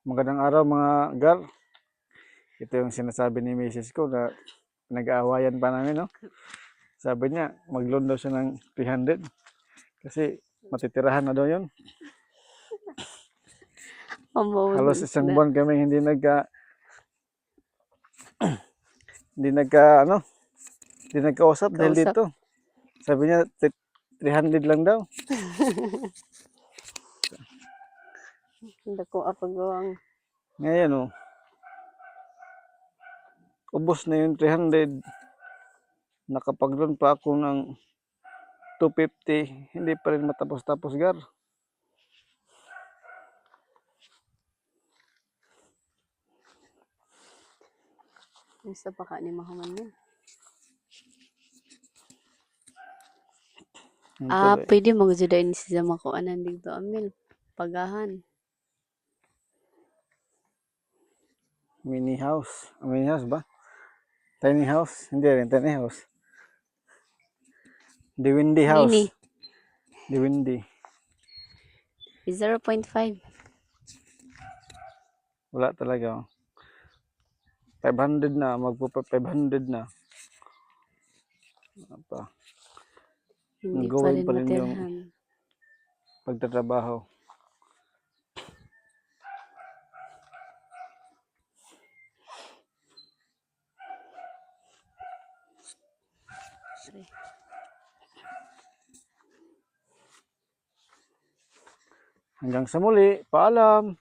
Magandang araw mga gar. Ito yung sinasabi ni Mrs. ko na nag-aawayan pa namin, no? Sabi niya, mag-loan daw siya ng 300 kasi matitirahan na daw yun. Halos isang buwan kami hindi nagkausap dahil dito. Sabi niya, 300 lang daw. Hindi ko apagawang. Ngayon, oh, ubos na yung 300. Nakapag-loan pa ako ng 250. Hindi pa rin matapos-tapos, gar. Isa pa ka ni Mahaman niya. Pwede magjudain siya makuanan dito amil. Pagahan. Mini house. Mini house ba? Tiny house? Hindi rin, tiny house. The Windy house. Mini. The Windy. 0.5. Wala talaga. 500 na. Magpo-500 na. Apa? Hindi pa Gawin rin pa rin yung matirhan. pagtatrabaho. Hanggang sa muli. Paalam.